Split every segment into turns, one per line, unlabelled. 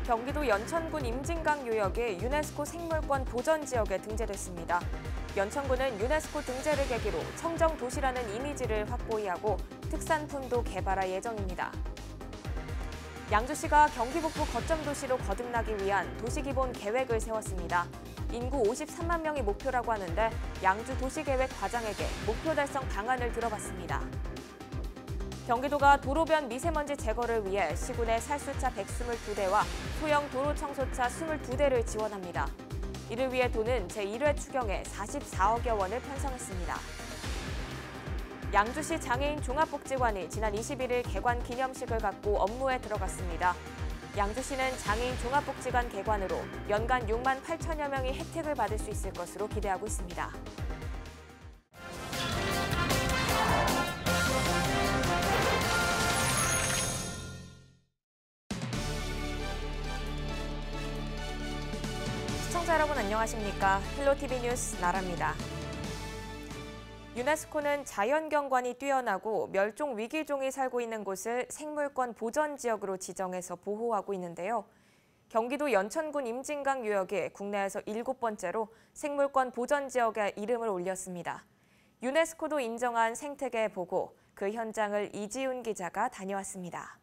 경기도 연천군 임진강 유역이 유네스코 생물권 보전 지역에 등재됐습니다. 연천군은 유네스코 등재를 계기로 청정 도시라는 이미지를 확고히 하고 특산품도 개발할 예정입니다. 양주시가 경기 북부 거점 도시로 거듭나기 위한 도시기본 계획을 세웠습니다. 인구 53만 명이 목표라고 하는데 양주 도시계획 과장에게 목표 달성 방안을 들어봤습니다. 경기도가 도로변 미세먼지 제거를 위해 시군의 살수차 122대와 소형 도로 청소차 22대를 지원합니다. 이를 위해 도는 제1회 추경에 44억여 원을 편성했습니다. 양주시 장애인 종합복지관이 지난 21일 개관 기념식을 갖고 업무에 들어갔습니다. 양주시는 장애인 종합복지관 개관으로 연간 6만 8천여 명이 혜택을 받을 수 있을 것으로 기대하고 있습니다. 시청자 여러분 안녕하십니까? 헬로티비 뉴스 나라입니다. 유네스코는 자연경관이 뛰어나고 멸종 위기종이 살고 있는 곳을 생물권 보전 지역으로 지정해서 보호하고 있는데요. 경기도 연천군 임진강 유역이 국내에서 7번째로 생물권 보전 지역에 이름을 올렸습니다. 유네스코도 인정한 생태계 보고, 그 현장을 이지훈 기자가 다녀왔습니다.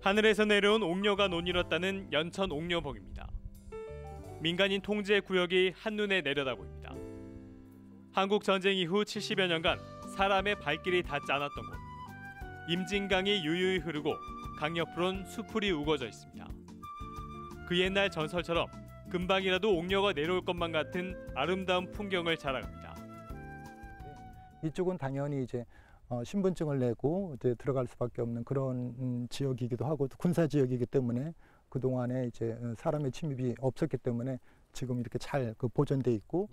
하늘에서 내려온 옥녀가 논이었다는 연천 옥녀봉입니다. 민간인 통제 구역이 한눈에 내려다보입니다. 한국 전쟁 이후 70여 년간 사람의 발길이 닿지 않았던 곳. 임진강이 유유히 흐르고 강 옆으론 수풀이 우거져 있습니다. 그 옛날 전설처럼 금방이라도 옥녀가 내려올 것만 같은 아름다운 풍경을 자랑합니다.
이쪽은 당연히 이제 신분증을 내고 이제 들어갈 수밖에 없는 그런 지역이기도 하고 군사 지역이기 때문에 그 동안에 이제 사람의 침입이 없었기 때문에 지금 이렇게 잘 보존돼 있고.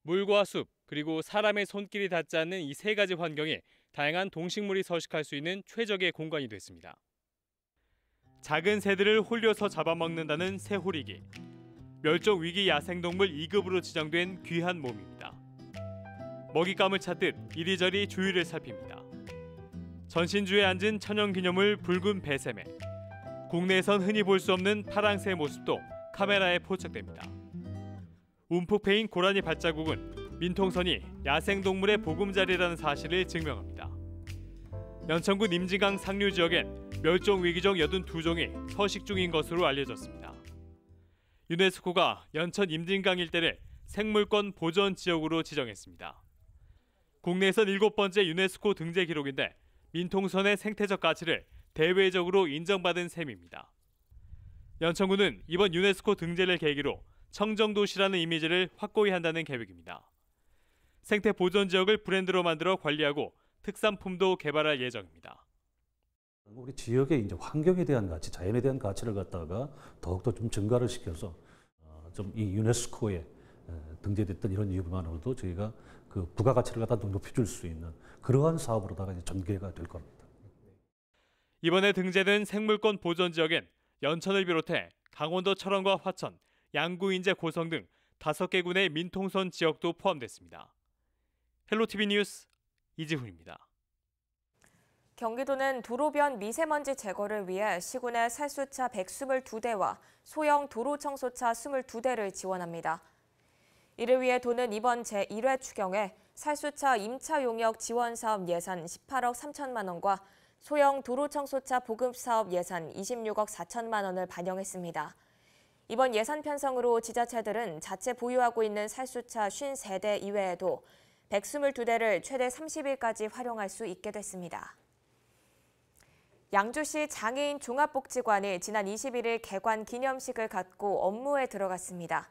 물과 숲, 그리고 사람의 손길이 닿지 않는 이 세 가지 환경에 다양한 동식물이 서식할 수 있는 최적의 공간이 됐습니다. 작은 새들을 홀려서 잡아먹는다는 새호리기. 멸종위기 야생동물 2급으로 지정된 귀한 몸입니다. 먹잇감을 찾듯 이리저리 주위를 살핍니다. 전신주에 앉은 천연기념물 붉은 배새매. 국내에선 흔히 볼 수 없는 파랑새의 모습도 카메라에 포착됩니다. 움푹 패인 고라니 발자국은 민통선이 야생동물의 보금자리라는 사실을 증명합니다. 연천군 임진강 상류 지역엔 멸종위기종 82종이 서식 중인 것으로 알려졌습니다. 유네스코가 연천 임진강 일대를 생물권 보전 지역으로 지정했습니다. 국내에선 7번째 유네스코 등재 기록인데 민통선의 생태적 가치를 대외적으로 인정받은 셈입니다. 연천군은 이번 유네스코 등재를 계기로 청정도시라는 이미지를 확고히 한다는 계획입니다. 생태 보존 지역을 브랜드로 만들어 관리하고 특산품도 개발할 예정입니다.
우리 지역의 이제 환경에 대한 가치, 자연에 대한 가치를 갖다가 더욱더 좀 증가를 시켜서 좀 이 유네스코에 등재됐던 이런 이유만으로도 저희가 그 부가가치를 갖다 높여줄 수 있는 그러한 사업으로다가 이제 전개가 될 겁니다.
이번에 등재된 생물권 보전 지역엔 연천을 비롯해 강원도 철원과 화천, 양구, 인제, 고성 등 5개 군의 민통선 지역도 포함됐습니다. 헬로티비 뉴스 이지훈입니다.
경기도는 도로변 미세먼지 제거를 위해 시군의 살수차 122대와 소형 도로 청소차 22대를 지원합니다. 이를 위해 도는 이번 제1회 추경에 살수차 임차 용역 지원 사업 예산 18억 3천만 원과 소형 도로 청소차 보급 사업 예산 26억 4천만 원을 반영했습니다. 이번 예산 편성으로 지자체들은 자체 보유하고 있는 살수차 53대 이외에도 122대를 최대 30일까지 활용할 수 있게 됐습니다. 양주시 장애인 종합복지관이 지난 21일 개관 기념식을 갖고 업무에 들어갔습니다.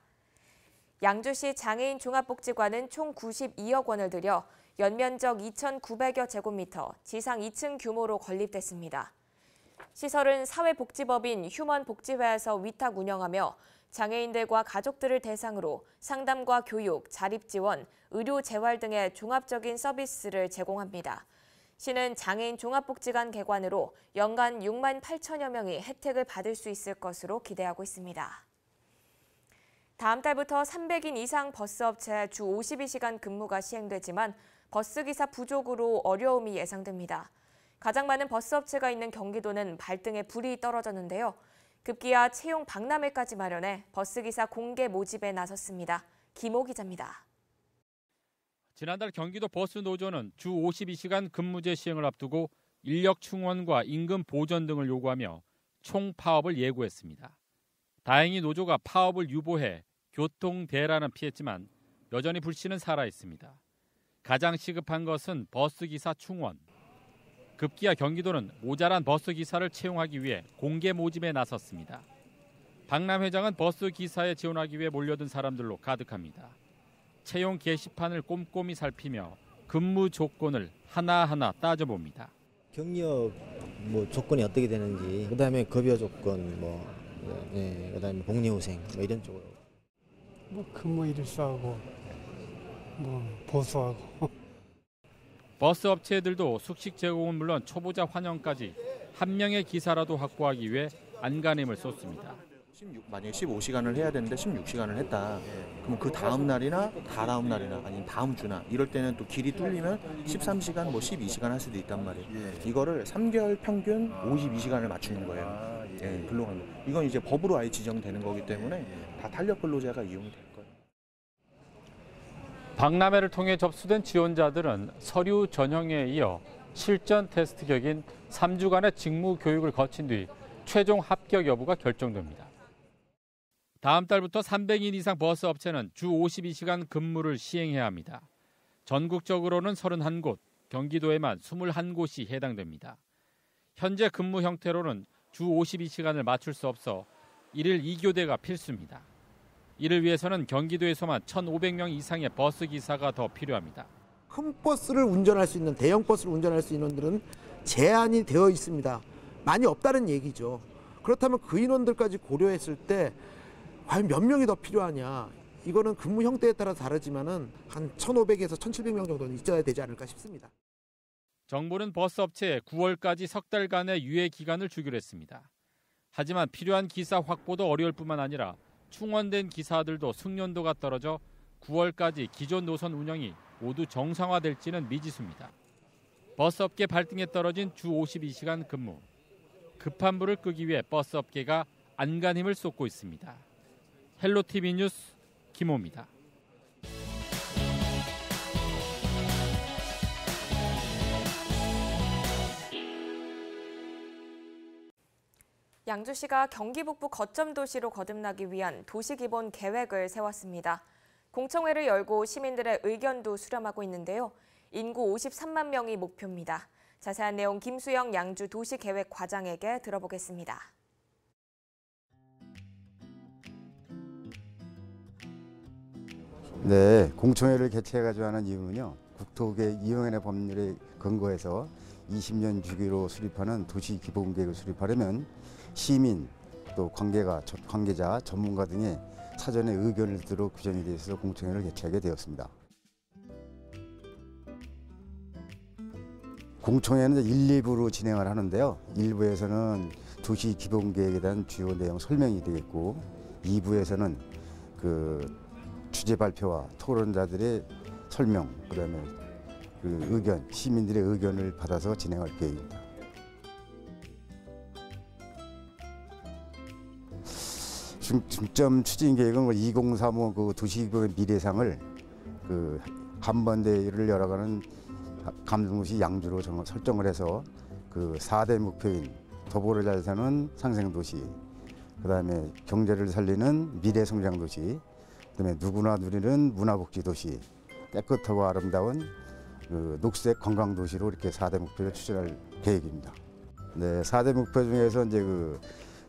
양주시 장애인 종합복지관은 총 92억 원을 들여 연면적 2,900여 제곱미터, 지상 2층 규모로 건립됐습니다. 시설은 사회복지법인 휴먼복지회에서 위탁 운영하며 장애인들과 가족들을 대상으로 상담과 교육, 자립지원, 의료 재활 등의 종합적인 서비스를 제공합니다. 시는 장애인 종합복지관 개관으로 연간 6만 8천여 명이 혜택을 받을 수 있을 것으로 기대하고 있습니다. 다음 달부터 300인 이상 버스업체 주 52시간 근무가 시행되지만 버스기사 부족으로 어려움이 예상됩니다. 가장 많은 버스 업체가 있는 경기도는 발등에 불이 떨어졌는데요. 급기야 채용 박람회까지 마련해 버스기사 공개 모집에 나섰습니다. 김호 기자입니다.
지난달 경기도 버스 노조는 주 52시간 근무제 시행을 앞두고 인력 충원과 임금 보전 등을 요구하며 총 파업을 예고했습니다. 다행히 노조가 파업을 유보해 교통 대란은 피했지만 여전히 불씨는 살아있습니다. 가장 시급한 것은 버스기사 충원. 급기야 경기도는 모자란 버스기사를 채용하기 위해 공개 모집에 나섰습니다. 박람회장은 버스기사에 지원하기 위해 몰려든 사람들로 가득합니다. 채용 게시판을 꼼꼼히 살피며 근무 조건을 하나하나 따져봅니다.
경력 조건이 어떻게 되는지, 그다음에 급여 조건, 그다음에 복리후생 이런 쪽으로.
근무 일수하고 보수하고.
버스 업체들도 숙식 제공은 물론 초보자 환영까지 한 명의 기사라도 확보하기 위해 안간힘을 쏟습니다.
만약에 15시간을 해야 되는데 16시간을 했다. 그럼 그 다음 날이나 다다음 날이나 아니면 다음 주나 이럴 때는 또 길이 뚫리면 13시간, 12시간 할 수도 있단 말이에요. 이거를 3개월 평균 52시간을 맞추는 거예요. 근로관료. 이건 이제 법으로 아예 지정되는 거기 때문에 다 탄력 근로자가 이용이 될 거예요.
박람회를 통해 접수된 지원자들은 서류 전형에 이어 실전 테스트 격인 3주간의 직무 교육을 거친 뒤 최종 합격 여부가 결정됩니다. 다음 달부터 300인 이상 버스 업체는 주 52시간 근무를 시행해야 합니다. 전국적으로는 31곳, 경기도에만 21곳이 해당됩니다. 현재 근무 형태로는 주 52시간을 맞출 수 없어 1일 2교대가 필수입니다. 이를 위해서는 경기도에서만 1,500명 이상의 버스 기사가 더 필요합니다.
큰 버스를 운전할 수 있는, 대형 버스를 운전할 수 있는 분들은 제한이 되어 있습니다. 많이 없다는 얘기죠. 그렇다면 그 인원들까지 고려했을 때 과연 몇 명이 더 필요하냐. 이거는 근무 형태에 따라 다르지만은 한 1,500에서 1,700명 정도는 있어야 되지 않을까 싶습니다.
정부는 버스 업체에 9월까지 석 달간의 유예 기간을 주기로 했습니다. 하지만 필요한 기사 확보도 어려울 뿐만 아니라 충원된 기사들도 숙련도가 떨어져 9월까지 기존 노선 운영이 모두 정상화될지는 미지수입니다. 버스업계 발등에 떨어진 주 52시간 근무. 급한 불을 끄기 위해 버스업계가 안간힘을 쏟고 있습니다. 헬로티비 뉴스 김호입니다.
양주시가 경기 북부 거점 도시로 거듭나기 위한 도시기본 계획을 세웠습니다. 공청회를 열고 시민들의 의견도 수렴하고 있는데요. 인구 53만 명이 목표입니다. 자세한 내용 김수영 양주 도시계획 과장에게 들어보겠습니다.
네, 공청회를 개최해가지고 하는 이유는요. 국토계획위원회 법률에 근거해서 20년 주기로 수립하는 도시기본계획을 수립하려면 시민, 또 관계자, 전문가 등의 사전에 의견을 듣도록 규정이 되어 있어서 공청회를 개최하게 되었습니다. 공청회는 1, 2부로 진행을 하는데요. 1부에서는 도시기본계획에 대한 주요 내용 설명이 되겠고 2부에서는 주제 발표와 토론자들의 설명, 그다음에 의견, 시민들의 의견을 받아서 진행할 계획입니다. 중점 추진 계획은 2035 도시기본 미래상을 한반대를 열어가는 감동도시 양주로 설정을 해서 4대 목표인 도보를 잘 사는 상생도시, 그다음에 경제를 살리는 미래성장도시, 그다음에 누구나 누리는 문화복지도시, 깨끗하고 아름다운 녹색 관광도시로 이렇게 4대 목표를 추진할 계획입니다. 네, 4대 목표 중에서 이제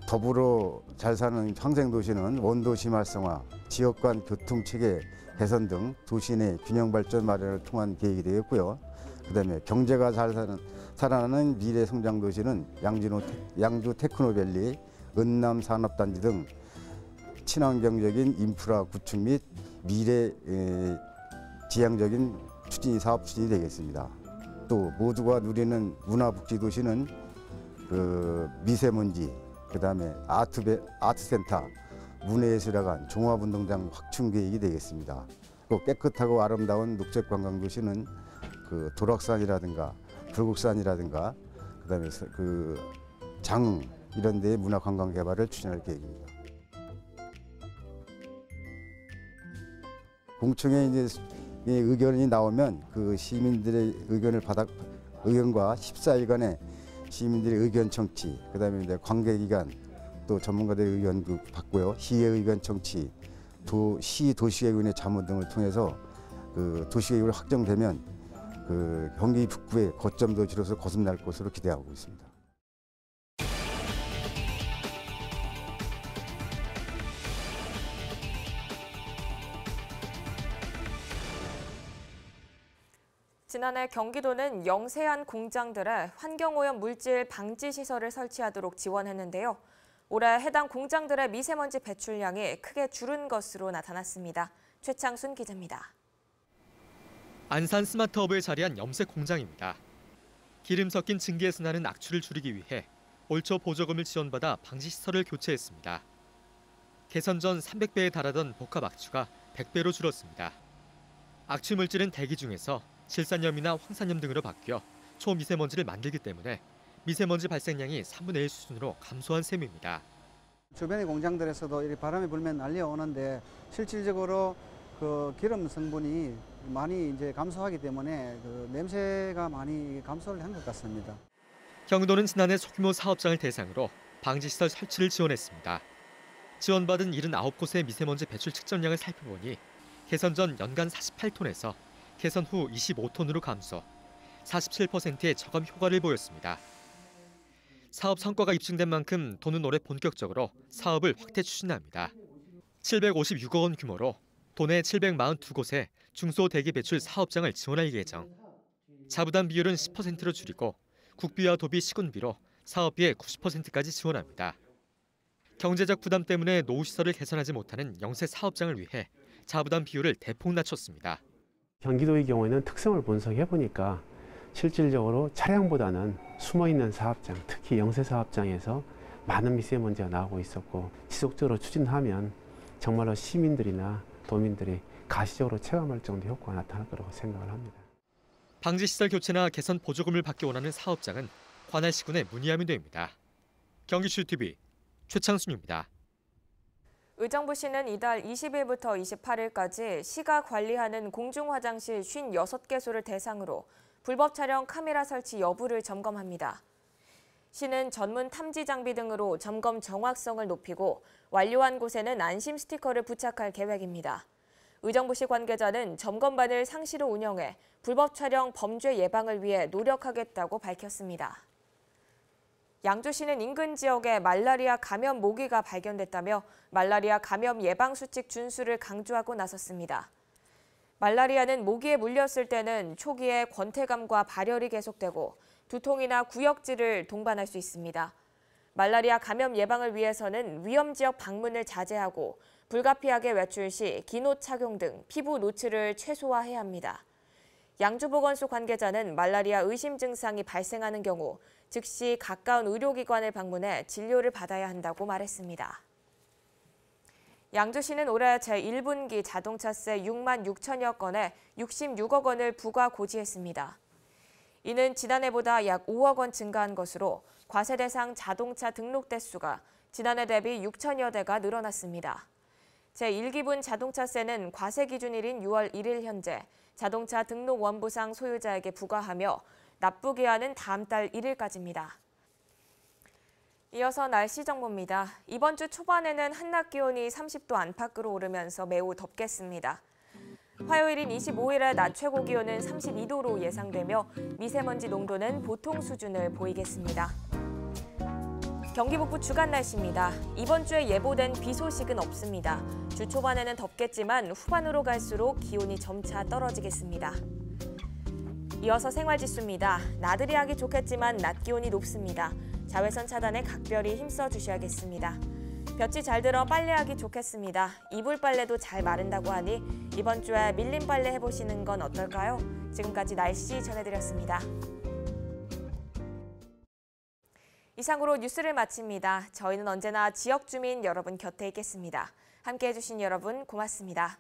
더불어 잘 사는 상생도시는 원도시 활성화, 지역 간 교통체계 개선 등 도시 내 균형 발전 마련을 통한 계획이 되겠고요. 그다음에 경제가 잘 살아나는 미래 성장 도시는 양주 테크노밸리, 은남 산업단지 등 친환경적인 인프라 구축 및 미래 지향적인 사업 추진이 되겠습니다. 또 모두가 누리는 문화복지 도시는 미세먼지, 그다음에 아트센터, 문화예술회관, 종합운동장 확충 계획이 되겠습니다. 또 깨끗하고 아름다운 녹색 관광 도시는 도락산이라든가 불국산이라든가 그다음에 그 장 이런 데의 문화 관광 개발을 추진할 계획입니다. 공청회 이제 의견이 나오면 그 시민들의 의견과 14일간의 시민들의 의견 청취, 그다음에 이제 관계기관 또 전문가들의 의견도 받고요. 시의 의견 청취, 도시계획위원회 자문 등을 통해서 그 도시계획이 확정되면 그 경기 북부의 거점 도시로서 거듭날 것으로 기대하고 있습니다.
지난해 경기도는 영세한 공장들에 환경오염 물질 방지 시설을 설치하도록 지원했는데요. 올해 해당 공장들의 미세먼지 배출량이 크게 줄은 것으로 나타났습니다. 최창순 기자입니다.
안산 스마트허브에 자리한 염색 공장입니다. 기름 섞인 증기에서 나는 악취를 줄이기 위해 올 초 보조금을 지원받아 방지 시설을 교체했습니다. 개선 전 300배에 달하던 복합 악취가 100배로 줄었습니다. 악취 물질은 대기 중에서 질산염이나 황산염 등으로 바뀌어 초미세먼지를 만들기 때문에 미세먼지 발생량이 3분의 1 수준으로 감소한 셈입니다.
주변의 공장들에서도 이렇게 바람이 불면 날려오는데 실질적으로 그 기름 성분이 많이 이제 감소하기 때문에 그 냄새가 많이 감소를 한 것 같습니다.
경도는 지난해 소규모 사업장을 대상으로 방지시설 설치를 지원했습니다. 지원받은 79곳의 미세먼지 배출 측정량을 살펴보니 개선 전 연간 48톤에서 개선 후 25톤으로 감소, 47%의 저감 효과를 보였습니다. 사업 성과가 입증된 만큼 도는 올해 본격적으로 사업을 확대 추진합니다. 756억 원 규모로 도내 742곳에 중소대기 배출 사업장을 지원할 예정. 자부담 비율은 10%로 줄이고 국비와 도비 시군비로 사업비의 90%까지 지원합니다. 경제적 부담 때문에 노후시설을 개선하지 못하는 영세 사업장을 위해 자부담 비율을 대폭 낮췄습니다.
경기도의 경우에는 특성을 분석해보니까 실질적으로 차량보다는 숨어있는 사업장, 특히 영세 사업장에서 많은 미세먼지가 나오고 있었고 지속적으로 추진하면 정말로 시민들이나 도민들이 가시적으로 체감할 정도의 효과가 나타날 거라고 생각을 합니다.
방지시설 교체나 개선 보조금을 받기 원하는 사업장은 관할 시군에 문의하면 됩니다. 경기추TV 최창순입니다.
의정부시는 이달 20일부터 28일까지 시가 관리하는 공중화장실 56개소를 대상으로 불법 촬영 카메라 설치 여부를 점검합니다. 시는 전문 탐지 장비 등으로 점검 정확성을 높이고 완료한 곳에는 안심 스티커를 부착할 계획입니다. 의정부시 관계자는 점검반을 상시로 운영해 불법 촬영 범죄 예방을 위해 노력하겠다고 밝혔습니다. 양주시는 인근 지역에 말라리아 감염 모기가 발견됐다며 말라리아 감염 예방 수칙 준수를 강조하고 나섰습니다. 말라리아는 모기에 물렸을 때는 초기에 권태감과 발열이 계속되고 두통이나 구역질을 동반할 수 있습니다. 말라리아 감염 예방을 위해서는 위험 지역 방문을 자제하고 불가피하게 외출 시 긴 옷 착용 등 피부 노출을 최소화해야 합니다. 양주보건소 관계자는 말라리아 의심 증상이 발생하는 경우 즉시 가까운 의료기관을 방문해 진료를 받아야 한다고 말했습니다. 양주시는 올해 제1분기 자동차세 6만 6천여 건에 66억 원을 부과 고지했습니다. 이는 지난해보다 약 5억 원 증가한 것으로 과세 대상 자동차 등록 대수가 지난해 대비 6천여 대가 늘어났습니다. 제1기분 자동차세는 과세 기준일인 6월 1일 현재 자동차 등록 원부상 소유자에게 부과하며 납부기한은 다음 달 1일까지입니다. 이어서 날씨 정보입니다. 이번 주 초반에는 한낮 기온이 30도 안팎으로 오르면서 매우 덥겠습니다. 화요일인 25일에 낮 최고 기온은 32도로 예상되며 미세먼지 농도는 보통 수준을 보이겠습니다. 경기 북부 주간 날씨입니다. 이번 주에 예보된 비 소식은 없습니다. 주 초반에는 덥겠지만 후반으로 갈수록 기온이 점차 떨어지겠습니다. 이어서 생활지수입니다. 나들이 하기 좋겠지만 낮 기온이 높습니다. 자외선 차단에 각별히 힘써 주셔야겠습니다. 볕이 잘 들어 빨래하기 좋겠습니다. 이불 빨래도 잘 마른다고 하니 이번 주에 밀림 빨래 해보시는 건 어떨까요? 지금까지 날씨 전해드렸습니다. 이상으로 뉴스를 마칩니다. 저희는 언제나 지역 주민 여러분 곁에 있겠습니다. 함께해 주신 여러분 고맙습니다.